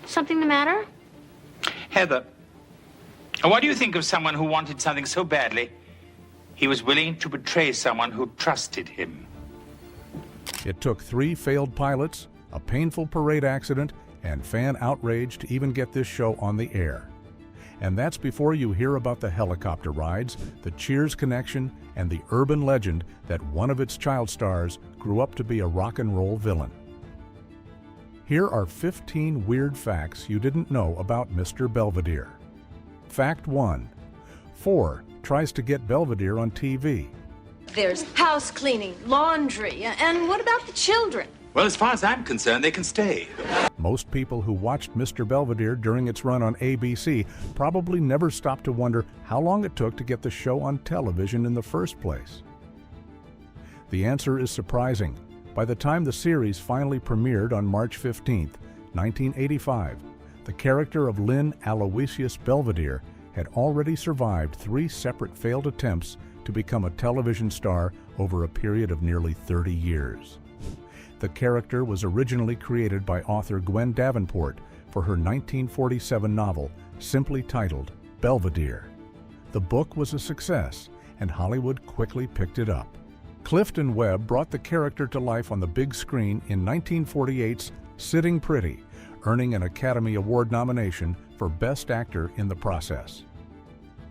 Something the matter? Heather, what do you think of someone who wanted something so badly, he was willing to betray someone who trusted him? It took 3 failed pilots, a painful parade accident, and fan outrage to even get this show on the air. And that's before you hear about the helicopter rides, the Cheers connection, and the urban legend that one of its child stars grew up to be a rock and roll villain. Here are 15 weird facts you didn't know about Mr. Belvedere. Fact 1. 4 tries to get Belvedere on TV. There's house cleaning, laundry, and what about the children? Well, as far as I'm concerned, they can stay. Most people who watched Mr. Belvedere during its run on ABC probably never stopped to wonder how long it took to get the show on television in the first place. The answer is surprising. By the time the series finally premiered on March 15, 1985, the character of Lynn Aloysius Belvedere had already survived 3 separate failed attempts to become a television star over a period of nearly 30 years. The character was originally created by author Gwen Davenport for her 1947 novel, simply titled Belvedere. The book was a success, and Hollywood quickly picked it up. Clifton Webb brought the character to life on the big screen in 1948's Sitting Pretty, earning an Academy Award nomination for Best Actor in the process.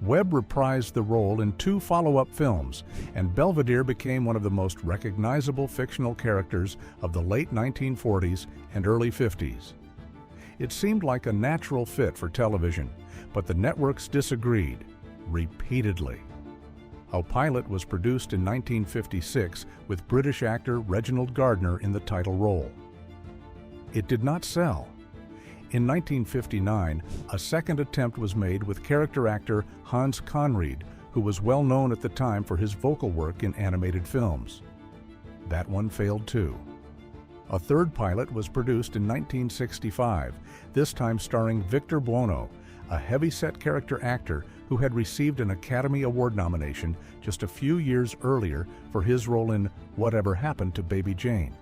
Webb reprised the role in 2 follow-up films, and Belvedere became one of the most recognizable fictional characters of the late 1940s and early 50s. It seemed like a natural fit for television, but the networks disagreed, repeatedly. A pilot was produced in 1956 with British actor Reginald Gardner in the title role. It did not sell. In 1959, a second attempt was made with character actor Hans Conried, who was well known at the time for his vocal work in animated films. That one failed too. A third pilot was produced in 1965, this time starring Victor Buono, a heavy-set character actor who had received an Academy Award nomination just a few years earlier for his role in Whatever Happened to Baby Jane.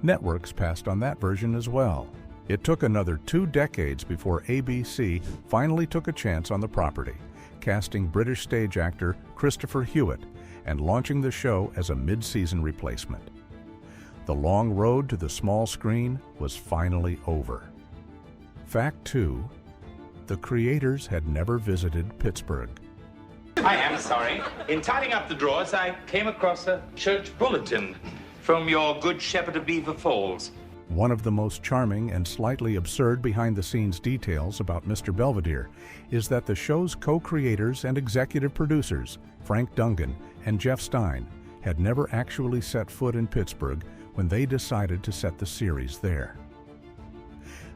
Networks passed on that version as well. It took another 2 decades before ABC finally took a chance on the property, casting British stage actor Christopher Hewitt and launching the show as a mid-season replacement. The long road to the small screen was finally over. Fact 2. The creators had never visited Pittsburgh. I am sorry. In tidying up the drawers, I came across a church bulletin from your Good Shepherd of Beaver Falls. One of the most charming and slightly absurd behind-the-scenes details about Mr. Belvedere is that the show's co-creators and executive producers, Frank Dungan and Jeff Stein, had never actually set foot in Pittsburgh when they decided to set the series there.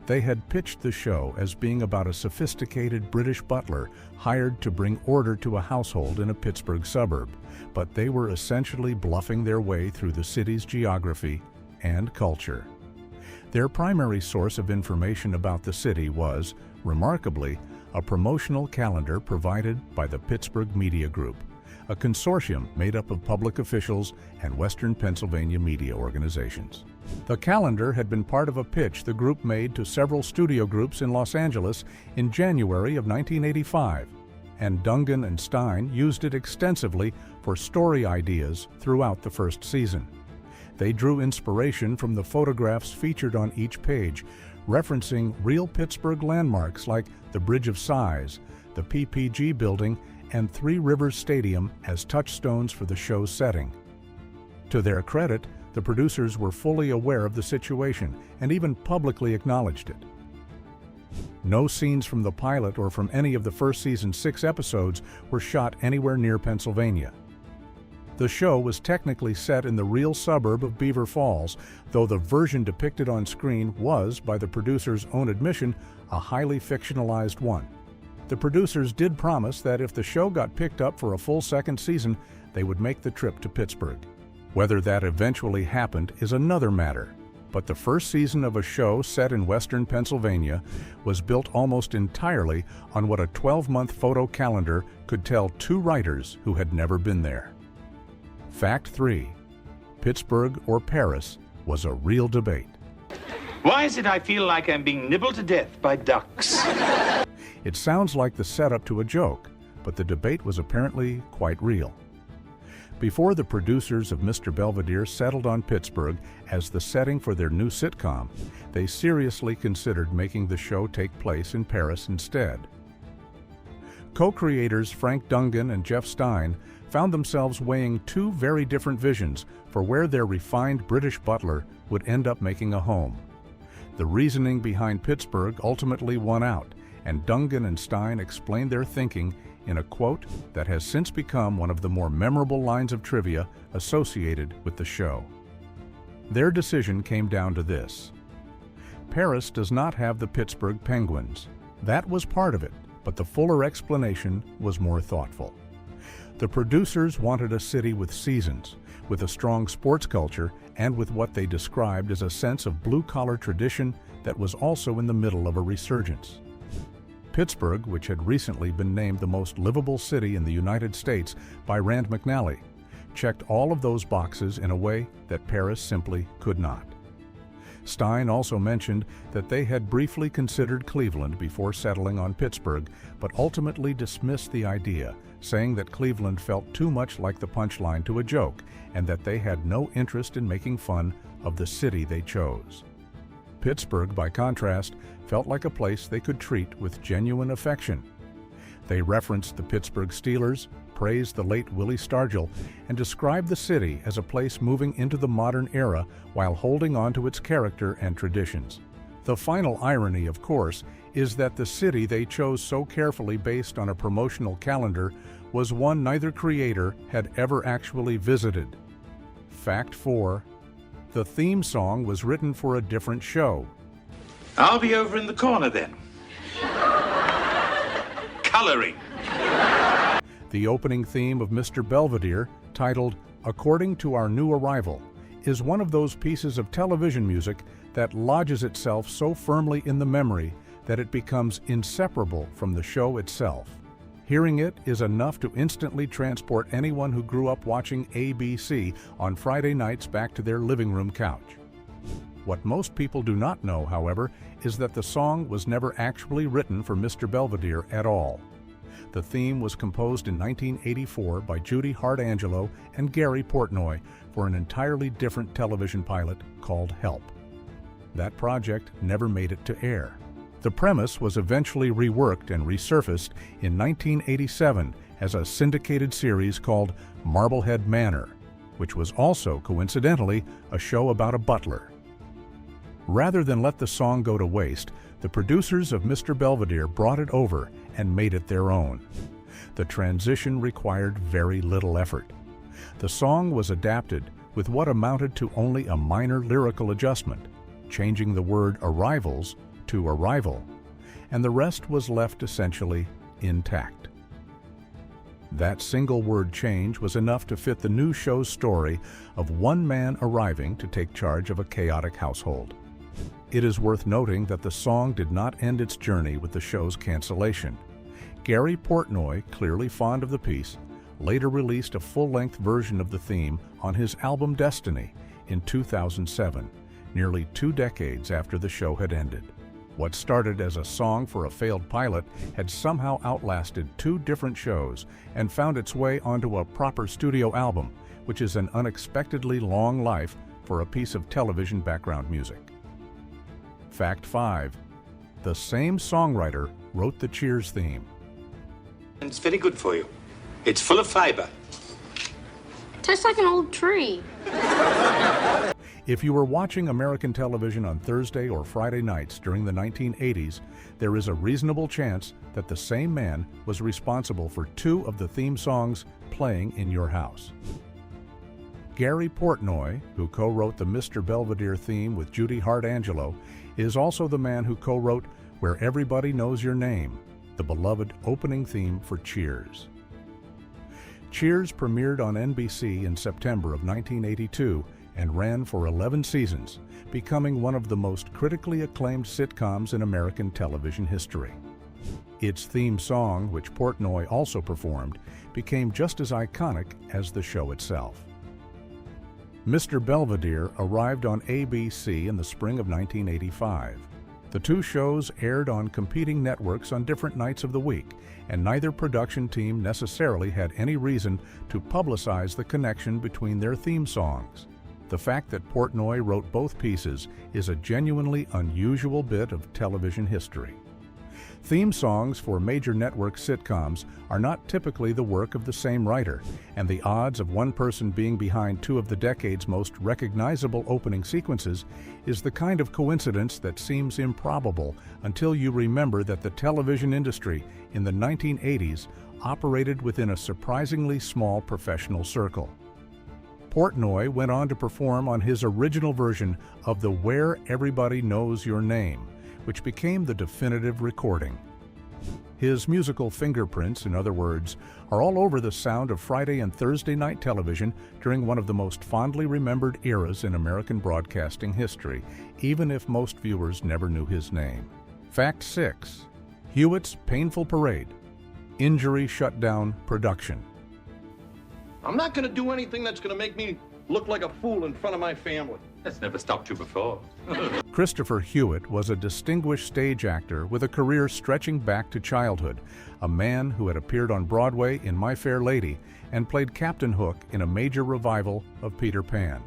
They had pitched the show as being about a sophisticated British butler hired to bring order to a household in a Pittsburgh suburb, but they were essentially bluffing their way through the city's geography and culture. Their primary source of information about the city was, remarkably, a promotional calendar provided by the Pittsburgh Media Group, a consortium made up of public officials and Western Pennsylvania media organizations. The calendar had been part of a pitch the group made to several studio groups in Los Angeles in January of 1985, and Dungan and Stein used it extensively for story ideas throughout the first season. They drew inspiration from the photographs featured on each page, referencing real Pittsburgh landmarks like the Bridge of Sighs, the PPG building, and Three Rivers Stadium as touchstones for the show's setting. To their credit, the producers were fully aware of the situation and even publicly acknowledged it. No scenes from the pilot or from any of the first season's 6 episodes were shot anywhere near Pennsylvania. The show was technically set in the real suburb of Beaver Falls, though the version depicted on screen was, by the producers' own admission, a highly fictionalized one. The producers did promise that if the show got picked up for a full second season, they would make the trip to Pittsburgh. Whether that eventually happened is another matter, but the first season of a show set in western Pennsylvania was built almost entirely on what a 12-month photo calendar could tell 2 writers who had never been there. Fact 3. Pittsburgh or Paris was a real debate. Why is it I feel like I'm being nibbled to death by ducks? It sounds like the setup to a joke, but the debate was apparently quite real. Before the producers of Mr. Belvedere settled on Pittsburgh as the setting for their new sitcom, they seriously considered making the show take place in Paris instead. Co-creators Frank Dungan and Jeff Stein found themselves weighing two very different visions for where their refined British butler would end up making a home. The reasoning behind Pittsburgh ultimately won out, and Dungan and Stein explained their thinking in a quote that has since become one of the more memorable lines of trivia associated with the show. Their decision came down to this: Paris does not have the Pittsburgh Penguins. That was part of it, but the fuller explanation was more thoughtful. The producers wanted a city with seasons, with a strong sports culture, and with what they described as a sense of blue-collar tradition that was also in the middle of a resurgence. Pittsburgh, which had recently been named the most livable city in the United States by Rand McNally, checked all of those boxes in a way that Paris simply could not. Stein also mentioned that they had briefly considered Cleveland before settling on Pittsburgh, but ultimately dismissed the idea, saying that Cleveland felt too much like the punchline to a joke and that they had no interest in making fun of the city they chose. Pittsburgh, by contrast, felt like a place they could treat with genuine affection. They referenced the Pittsburgh Steelers, praised the late Willie Stargell, and described the city as a place moving into the modern era while holding on to its character and traditions. The final irony, of course, is that the city they chose so carefully based on a promotional calendar was one neither creator had ever actually visited. Fact 4. The theme song was written for a different show. I'll be over in the corner then. Coloring. The opening theme of Mr. Belvedere, titled According to Our New Arrival, is one of those pieces of television music that lodges itself so firmly in the memory that it becomes inseparable from the show itself. Hearing it is enough to instantly transport anyone who grew up watching ABC on Friday nights back to their living room couch. What most people do not know, however, is that the song was never actually written for Mr. Belvedere at all. The theme was composed in 1984 by Judy Hart-Angelo and Gary Portnoy for an entirely different television pilot called Help. That project never made it to air. The premise was eventually reworked and resurfaced in 1987 as a syndicated series called Marblehead Manor, which was also, coincidentally, a show about a butler. Rather than let the song go to waste, the producers of Mr. Belvedere brought it over and made it their own. The transition required very little effort. The song was adapted with what amounted to only a minor lyrical adjustment, changing the word arrivals to arrival, and the rest was left essentially intact. That single word change was enough to fit the new show's story of one man arriving to take charge of a chaotic household. It is worth noting that the song did not end its journey with the show's cancellation. Gary Portnoy, clearly fond of the piece, later released a full-length version of the theme on his album Destiny in 2007, nearly 2 decades after the show had ended. What started as a song for a failed pilot had somehow outlasted 2 different shows and found its way onto a proper studio album, which is an unexpectedly long life for a piece of television background music. Fact 5. The same songwriter wrote the Cheers theme. It's very good for you. It's full of fiber. Tastes like an old tree. If you were watching American television on Thursday or Friday nights during the 1980s, there is a reasonable chance that the same man was responsible for 2 of the theme songs playing in your house. Gary Portnoy, who co-wrote the Mr. Belvedere theme with Judy Hart-Angelo, is also the man who co-wrote Where Everybody Knows Your Name, the beloved opening theme for Cheers. Cheers premiered on NBC in September of 1982 and ran for 11 seasons, becoming one of the most critically acclaimed sitcoms in American television history. Its theme song, which Portnoy also performed, became just as iconic as the show itself. Mr. Belvedere arrived on ABC in the spring of 1985. The two shows aired on competing networks on different nights of the week, and neither production team necessarily had any reason to publicize the connection between their theme songs. The fact that Portnoy wrote both pieces is a genuinely unusual bit of television history. Theme songs for major network sitcoms are not typically the work of the same writer, and the odds of one person being behind two of the decade's most recognizable opening sequences is the kind of coincidence that seems improbable until you remember that the television industry in the 1980s operated within a surprisingly small professional circle. Portnoy went on to perform on his original version of the Where Everybody Knows Your Name, which became the definitive recording. His musical fingerprints, in other words, are all over the sound of Friday and Thursday night television during one of the most fondly remembered eras in American broadcasting history, even if most viewers never knew his name. Fact 6. Hewitt's Painful Parade. Injury shut down production. I'm not going to do anything that's going to make me look like a fool in front of my family. That's never stopped you before. Christopher Hewitt was a distinguished stage actor with a career stretching back to childhood, a man who had appeared on Broadway in My Fair Lady and played Captain Hook in a major revival of Peter Pan.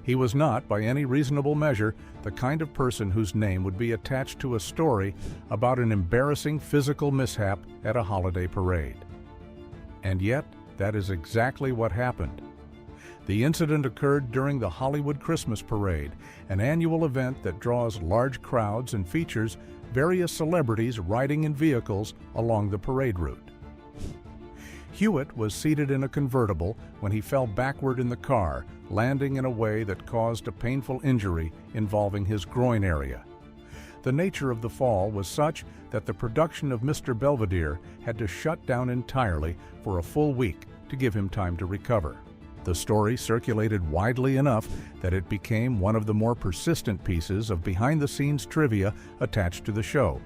He was not, by any reasonable measure, the kind of person whose name would be attached to a story about an embarrassing physical mishap at a holiday parade. And yet, that is exactly what happened. The incident occurred during the Hollywood Christmas Parade, an annual event that draws large crowds and features various celebrities riding in vehicles along the parade route. Hewitt was seated in a convertible when he fell backward in the car, landing in a way that caused a painful injury involving his groin area. The nature of the fall was such that the production of Mr. Belvedere had to shut down entirely for a full week to give him time to recover. The story circulated widely enough that it became one of the more persistent pieces of behind-the-scenes trivia attached to the show,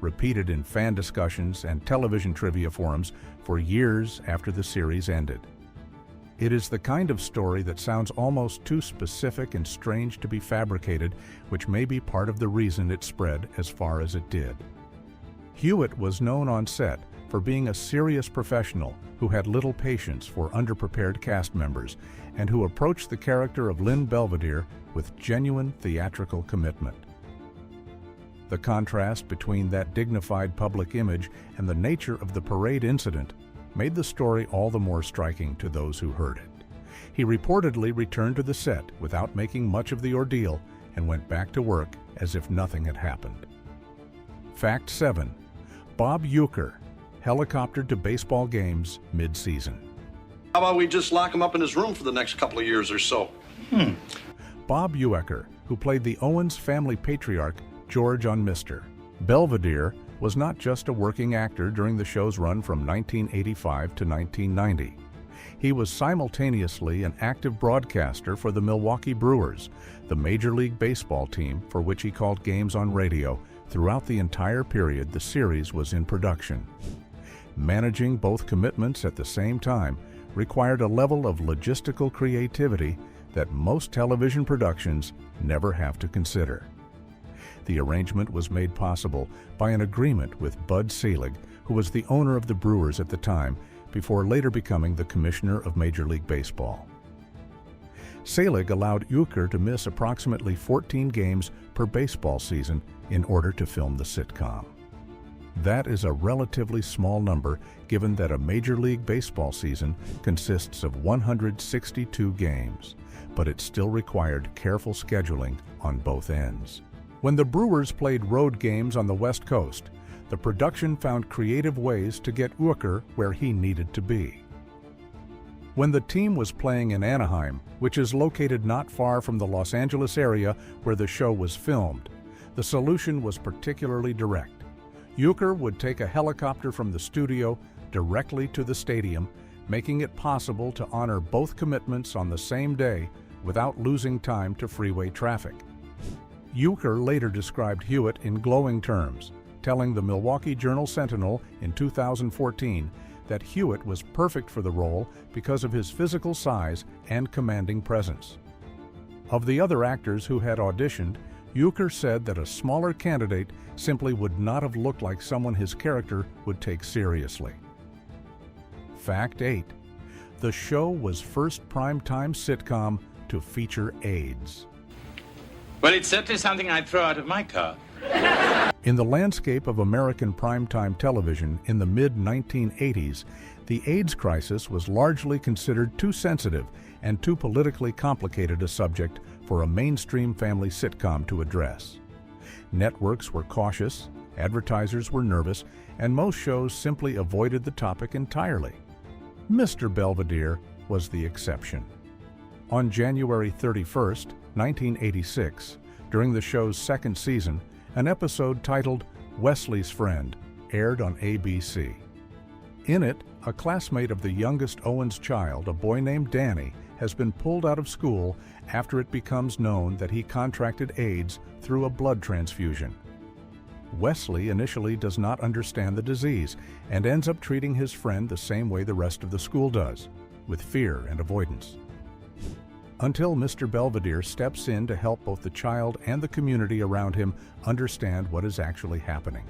repeated in fan discussions and television trivia forums for years after the series ended. It is the kind of story that sounds almost too specific and strange to be fabricated, which may be part of the reason it spread as far as it did. Hewitt was known on set for being a serious professional who had little patience for underprepared cast members and who approached the character of Lynn Belvedere with genuine theatrical commitment. The contrast between that dignified public image and the nature of the parade incident made the story all the more striking to those who heard it. He reportedly returned to the set without making much of the ordeal and went back to work as if nothing had happened. Fact 7. Bob Uecker helicoptered to baseball games mid-season. How about we just lock him up in his room for the next couple of years or so? Bob Uecker, who played the Owens family patriarch George on Mr. Belvedere, was not just a working actor during the show's run from 1985 to 1990. He was simultaneously an active broadcaster for the Milwaukee Brewers, the Major League Baseball team for which he called games on radio throughout the entire period the series was in production. Managing both commitments at the same time required a level of logistical creativity that most television productions never have to consider. The arrangement was made possible by an agreement with Bud Selig, who was the owner of the Brewers at the time, before later becoming the commissioner of Major League Baseball. Selig allowed Uecker to miss approximately 14 games per baseball season in order to film the sitcom. That is a relatively small number given that a Major League Baseball season consists of 162 games, but it still required careful scheduling on both ends. When the Brewers played road games on the West Coast, the production found creative ways to get Uecker where he needed to be. When the team was playing in Anaheim, which is located not far from the Los Angeles area where the show was filmed, the solution was particularly direct. Uecker would take a helicopter from the studio directly to the stadium, making it possible to honor both commitments on the same day without losing time to freeway traffic. Uecker later described Hewitt in glowing terms, telling the Milwaukee Journal-Sentinel in 2014 that Hewitt was perfect for the role because of his physical size and commanding presence. Of the other actors who had auditioned, Euchre said that a smaller candidate simply would not have looked like someone his character would take seriously. Fact 8. The show was first primetime sitcom to feature AIDS. Well, it's certainly something I'd throw out of my car. In the landscape of American primetime television in the mid-1980s, the AIDS crisis was largely considered too sensitive and too politically complicated a subject for a mainstream family sitcom to address. Networks were cautious, advertisers were nervous, and most shows simply avoided the topic entirely. Mr. Belvedere was the exception. On January 31st, 1986, during the show's second season, an episode titled Wesley's Friend aired on ABC. In it, a classmate of the youngest Owen's child, a boy named Danny, has been pulled out of school after it becomes known that he contracted AIDS through a blood transfusion. Wesley initially does not understand the disease and ends up treating his friend the same way the rest of the school does, with fear and avoidance. Until Mr. Belvedere steps in to help both the child and the community around him understand what is actually happening.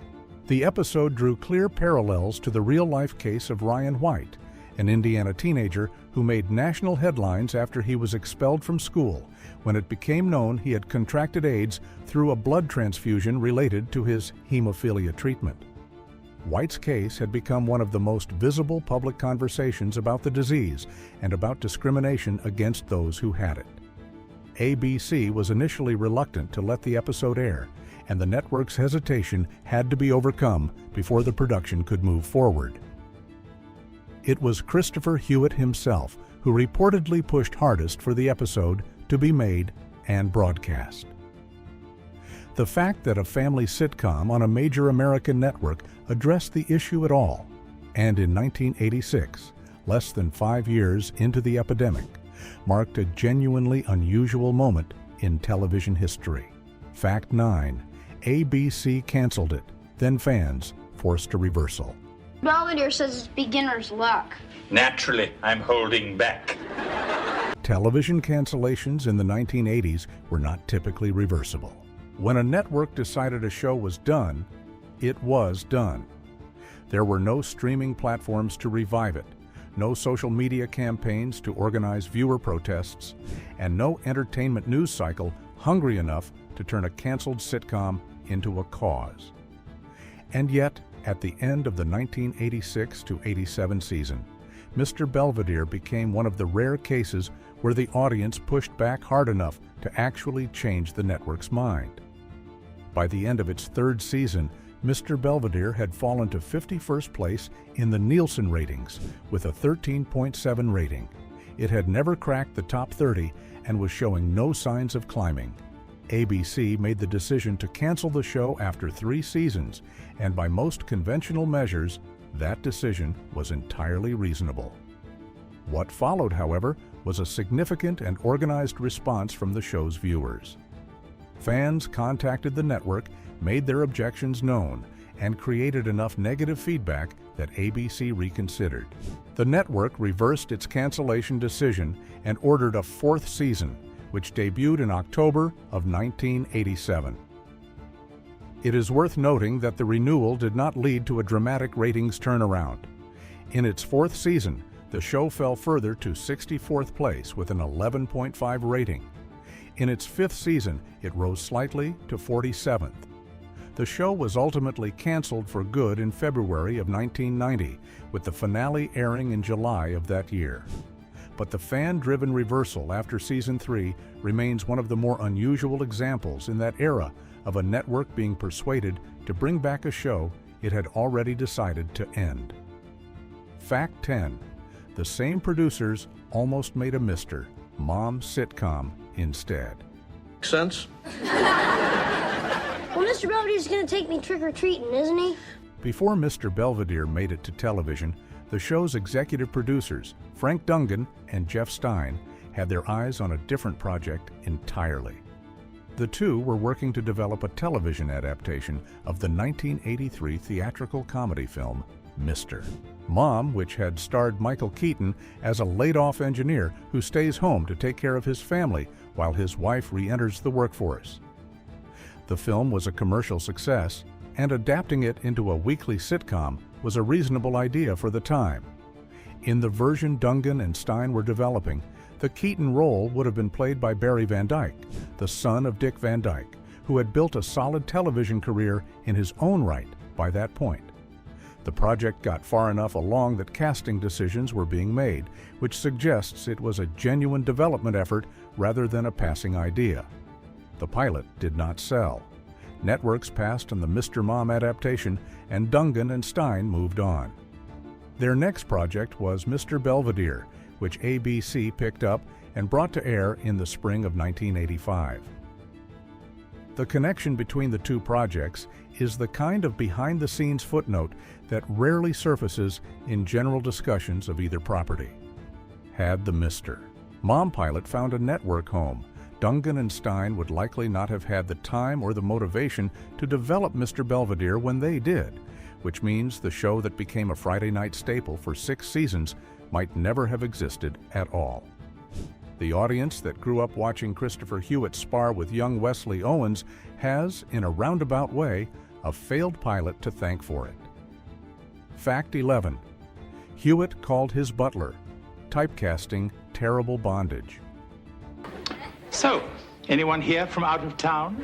The episode drew clear parallels to the real-life case of Ryan White, an Indiana teenager who made national headlines after he was expelled from school when it became known he had contracted AIDS through a blood transfusion related to his hemophilia treatment. White's case had become one of the most visible public conversations about the disease and about discrimination against those who had it. ABC was initially reluctant to let the episode air, and the network's hesitation had to be overcome before the production could move forward. It was Christopher Hewitt himself who reportedly pushed hardest for the episode to be made and broadcast. The fact that a family sitcom on a major American network addressed the issue at all, and in 1986, less than 5 years into the epidemic, marked a genuinely unusual moment in television history. Fact 9. ABC canceled it, then fans forced a reversal. Belvedere says it's beginner's luck. Naturally, I'm holding back. Television cancellations in the 1980s were not typically reversible. When a network decided a show was done, it was done. There were no streaming platforms to revive it, no social media campaigns to organize viewer protests, and no entertainment news cycle hungry enough to turn a canceled sitcom into a cause. And yet, at the end of the 1986 to 87 season, Mr. Belvedere became one of the rare cases where the audience pushed back hard enough to actually change the network's mind. By the end of its third season, Mr. Belvedere had fallen to 51st place in the Nielsen ratings with a 13.7 rating. It had never cracked the top 30 and was showing no signs of climbing. ABC made the decision to cancel the show after 3 seasons, and by most conventional measures, that decision was entirely reasonable. What followed, however, was a significant and organized response from the show's viewers. Fans contacted the network, made their objections known, and created enough negative feedback that ABC reconsidered. The network reversed its cancellation decision and ordered a 4th season, which debuted in October of 1987. It is worth noting that the renewal did not lead to a dramatic ratings turnaround. In its 4th season, the show fell further to 64th place with an 11.5 rating. In its 5th season, it rose slightly to 47th. The show was ultimately canceled for good in February of 1990, with the finale airing in July of that year. But the fan-driven reversal after Season 3 remains one of the more unusual examples in that era of a network being persuaded to bring back a show it had already decided to end. Fact 10. The same producers almost made a Mr. Mom sitcom instead. Sense? Well, Mr. Belvedere's gonna take me trick-or-treating, isn't he? Before Mr. Belvedere made it to television, the show's executive producers, Frank Dungan and Jeff Stein, had their eyes on a different project entirely. The two were working to develop a television adaptation of the 1983 theatrical comedy film, Mr. Mom, which had starred Michael Keaton as a laid-off engineer who stays home to take care of his family while his wife re-enters the workforce. The film was a commercial success, and adapting it into a weekly sitcom was a reasonable idea for the time. In the version Dungan and Stein were developing, the Keaton role would have been played by Barry Van Dyke, the son of Dick Van Dyke, who had built a solid television career in his own right by that point. The project got far enough along that casting decisions were being made, which suggests it was a genuine development effort rather than a passing idea. The pilot did not sell. Networks passed on the Mr. Mom adaptation, and Dungan and Stein moved on. Their next project was Mr. Belvedere, which ABC picked up and brought to air in the spring of 1985. The connection between the two projects is the kind of behind-the-scenes footnote that rarely surfaces in general discussions of either property. Had the Mr. Mom pilot found a network home, Dungan and Stein would likely not have had the time or the motivation to develop Mr. Belvedere when they did, which means the show that became a Friday night staple for 6 seasons might never have existed at all. The audience that grew up watching Christopher Hewitt spar with young Wesley Owens has, in a roundabout way, a failed pilot to thank for it. Fact 11. Hewitt called his butler, typecasting terrible bondage. So, anyone here from out of town?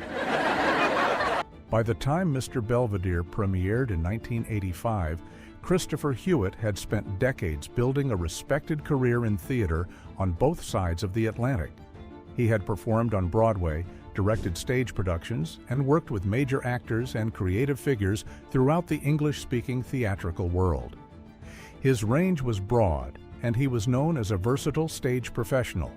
By the time Mr. Belvedere premiered in 1985, Christopher Hewitt had spent decades building a respected career in theater on both sides of the Atlantic. He had performed on Broadway, directed stage productions, and worked with major actors and creative figures throughout the English-speaking theatrical world. His range was broad, and he was known as a versatile stage professional,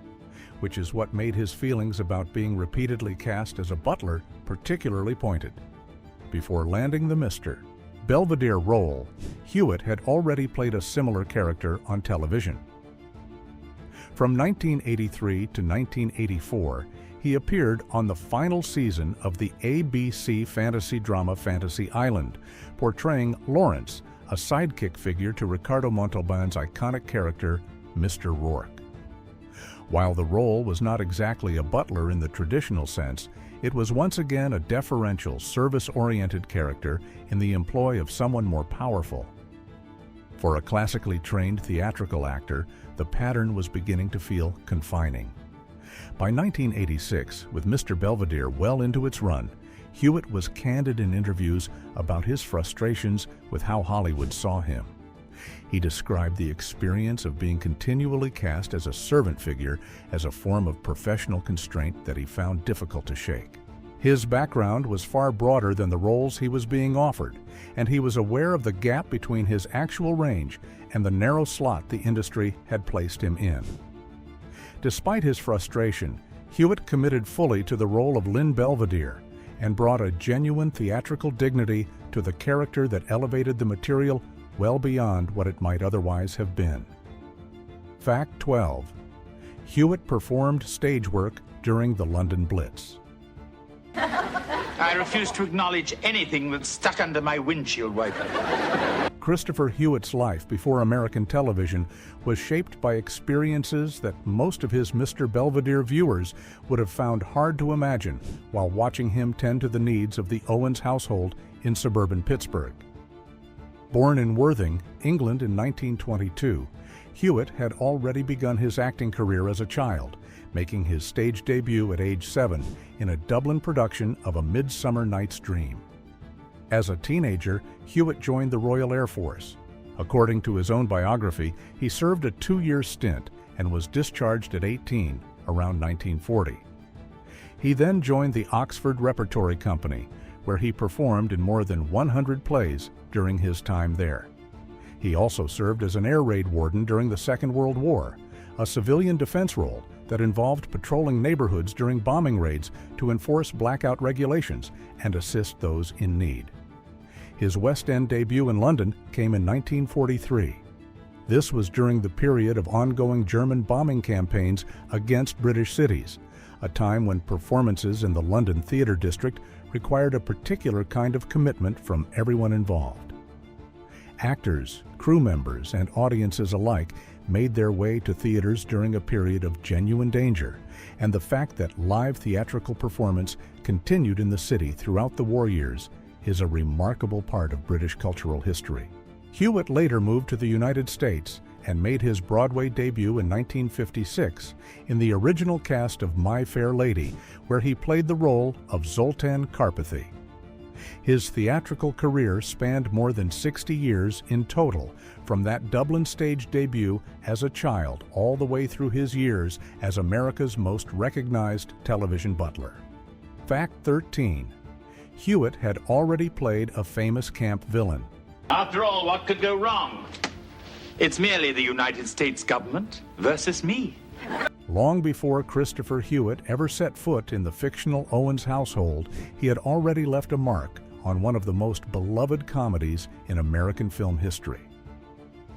which is what made his feelings about being repeatedly cast as a butler particularly pointed. Before landing the Mr. Belvedere role, Hewitt had already played a similar character on television. From 1983 to 1984, he appeared on the final season of the ABC fantasy drama Fantasy Island, portraying Lawrence, a sidekick figure to Ricardo Montalban's iconic character, Mr. Rourke. While the role was not exactly a butler in the traditional sense, it was once again a deferential, service-oriented character in the employ of someone more powerful. For a classically trained theatrical actor, the pattern was beginning to feel confining. By 1986, with Mr. Belvedere well into its run, Hewitt was candid in interviews about his frustrations with how Hollywood saw him. He described the experience of being continually cast as a servant figure as a form of professional constraint that he found difficult to shake. His background was far broader than the roles he was being offered, and he was aware of the gap between his actual range and the narrow slot the industry had placed him in. Despite his frustration, Hewitt committed fully to the role of Lynn Belvedere and brought a genuine theatrical dignity to the character that elevated the material well beyond what it might otherwise have been. Fact 12. Hewitt performed stage work during the London Blitz. I refuse to acknowledge anything that's stuck under my windshield wiper. Christopher Hewitt's life before American television was shaped by experiences that most of his Mr. Belvedere viewers would have found hard to imagine while watching him tend to the needs of the Owens household in suburban Pittsburgh. Born in Worthing, England in 1922, Hewitt had already begun his acting career as a child, making his stage debut at age 7 in a Dublin production of A Midsummer Night's Dream. As a teenager, Hewitt joined the Royal Air Force. According to his own biography, he served a 2-year stint and was discharged at 18, around 1940. He then joined the Oxford Repertory Company, where he performed in more than 100 plays during his time there. He also served as an air raid warden during the Second World War, a civilian defense role that involved patrolling neighborhoods during bombing raids to enforce blackout regulations and assist those in need. His West End debut in London came in 1943. This was during the period of ongoing German bombing campaigns against British cities, a time when performances in the London Theatre District required a particular kind of commitment from everyone involved. Actors, crew members, and audiences alike made their way to theaters during a period of genuine danger, and the fact that live theatrical performance continued in the city throughout the war years is a remarkable part of British cultural history. Hewitt later moved to the United States and made his Broadway debut in 1956 in the original cast of My Fair Lady, where he played the role of Zoltan Karpathy. His theatrical career spanned more than 60 years in total, from that Dublin stage debut as a child all the way through his years as America's most recognized television butler. Fact 13. Hewitt had already played a famous camp villain. After all, what could go wrong? It's merely the United States government versus me. Long before Christopher Hewitt ever set foot in the fictional Owens household, he had already left a mark on one of the most beloved comedies in American film history.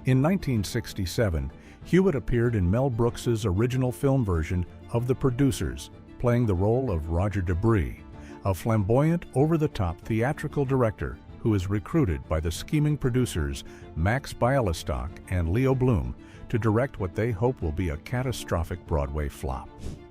In 1967, Hewitt appeared in Mel Brooks's original film version of The Producers, playing the role of Roger Debris, a flamboyant, over-the-top theatrical director who is recruited by the scheming producers Max Bialystock and Leo Bloom to direct what they hope will be a catastrophic Broadway flop.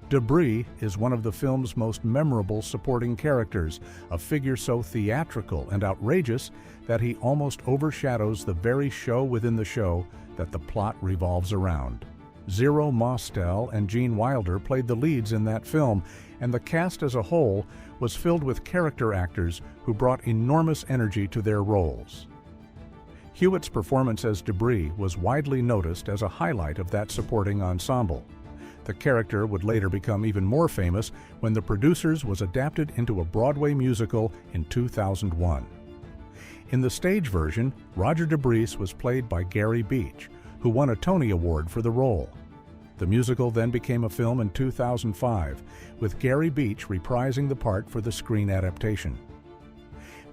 Debris is one of the film's most memorable supporting characters, a figure so theatrical and outrageous that he almost overshadows the very show within the show that the plot revolves around. Zero Mostel and Gene Wilder played the leads in that film, and the cast as a whole was filled with character actors who brought enormous energy to their roles. Hewitt's performance as Debris was widely noticed as a highlight of that supporting ensemble. The character would later become even more famous when The Producers was adapted into a Broadway musical in 2001. In the stage version, Roger Debris was played by Gary Beach, who won a Tony Award for the role. The musical then became a film in 2005, with Gary Beach reprising the part for the screen adaptation.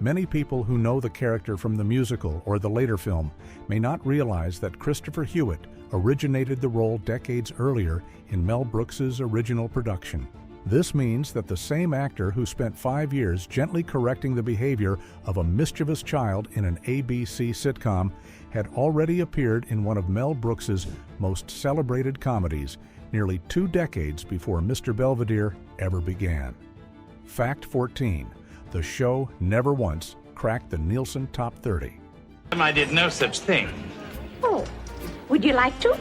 Many people who know the character from the musical or the later film may not realize that Christopher Hewitt originated the role decades earlier in Mel Brooks's original production. This means that the same actor who spent 5 years gently correcting the behavior of a mischievous child in an ABC sitcom had already appeared in one of Mel Brooks's most celebrated comedies nearly 2 decades before Mr. Belvedere ever began. Fact 14. The show never once cracked the Nielsen Top 30. I did no such thing. Oh, would you like to?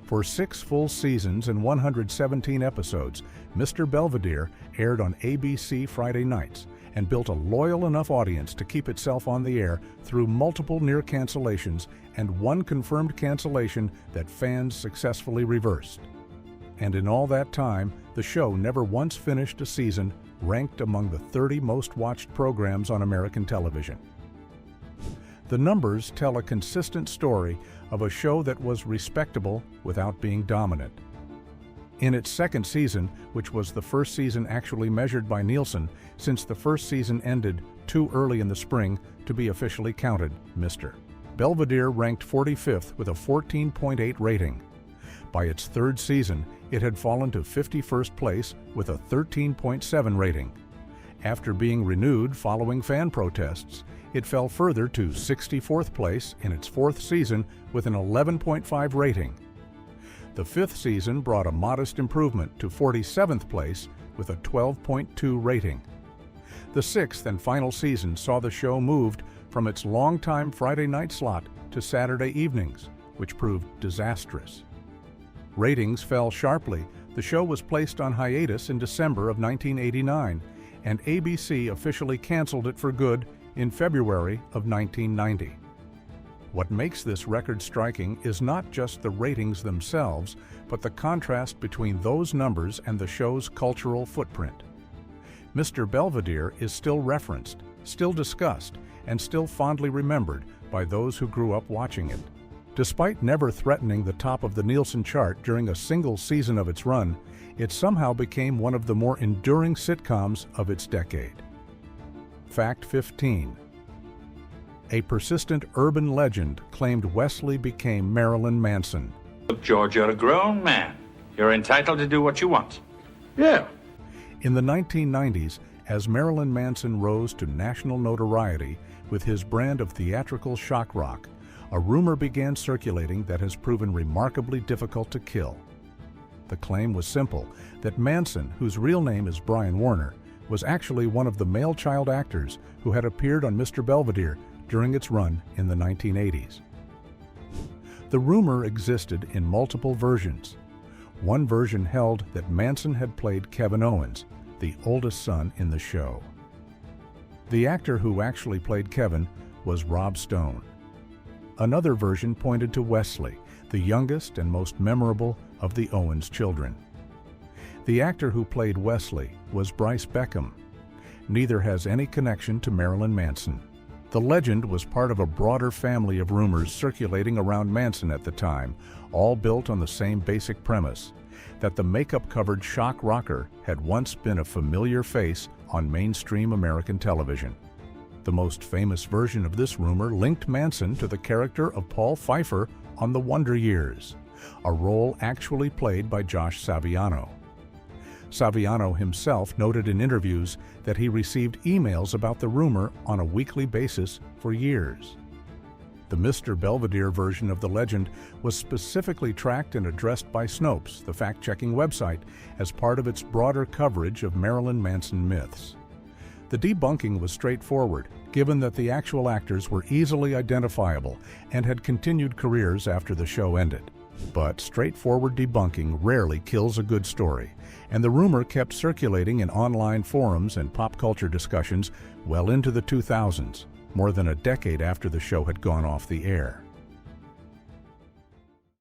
For 6 full seasons and 117 episodes, Mr. Belvedere aired on ABC Friday nights and built a loyal enough audience to keep itself on the air through multiple near cancellations and one confirmed cancellation that fans successfully reversed. And in all that time, the show never once finished a season ranked among the 30 most watched programs on American television. The numbers tell a consistent story of a show that was respectable without being dominant. In its second season, which was the first season actually measured by Nielsen, since the first season ended too early in the spring to be officially counted, Mr. Belvedere ranked 45th with a 14.8 rating. By its third season, it had fallen to 51st place with a 13.7 rating. After being renewed following fan protests, it fell further to 64th place in its fourth season with an 11.5 rating. The fifth season brought a modest improvement to 47th place with a 12.2 rating. The sixth and final season saw the show moved from its longtime Friday night slot to Saturday evenings, which proved disastrous. Ratings fell sharply. The show was placed on hiatus in December of 1989, and ABC officially canceled it for good in February of 1990. What makes this record striking is not just the ratings themselves, but the contrast between those numbers and the show's cultural footprint. Mr. Belvedere is still referenced, still discussed, and still fondly remembered by those who grew up watching it. Despite never threatening the top of the Nielsen chart during a single season of its run, it somehow became one of the more enduring sitcoms of its decade. Fact 15. A persistent urban legend claimed Wesley became Marilyn Manson. Look, George, you're a grown man. You're entitled to do what you want. Yeah. In the 1990s, as Marilyn Manson rose to national notoriety with his brand of theatrical shock rock, a rumor began circulating that has proven remarkably difficult to kill. The claim was simple, that Manson, whose real name is Brian Warner, was actually one of the male child actors who had appeared on Mr. Belvedere during its run in the 1980s. The rumor existed in multiple versions. One version held that Manson had played Kevin Owens, the oldest son in the show. The actor who actually played Kevin was Rob Stone. Another version pointed to Wesley, the youngest and most memorable of the Owens children. The actor who played Wesley was Bryce Beckham. Neither has any connection to Marilyn Manson. The legend was part of a broader family of rumors circulating around Manson at the time, all built on the same basic premise, that the makeup-covered shock rocker had once been a familiar face on mainstream American television. The most famous version of this rumor linked Manson to the character of Paul Pfeiffer on The Wonder Years, a role actually played by Josh Saviano. Saviano himself noted in interviews that he received emails about the rumor on a weekly basis for years. The Mr. Belvedere version of the legend was specifically tracked and addressed by Snopes, the fact-checking website, as part of its broader coverage of Marilyn Manson myths. The debunking was straightforward, given that the actual actors were easily identifiable and had continued careers after the show ended. But straightforward debunking rarely kills a good story, and the rumor kept circulating in online forums and pop culture discussions well into the 2000s, more than a decade after the show had gone off the air.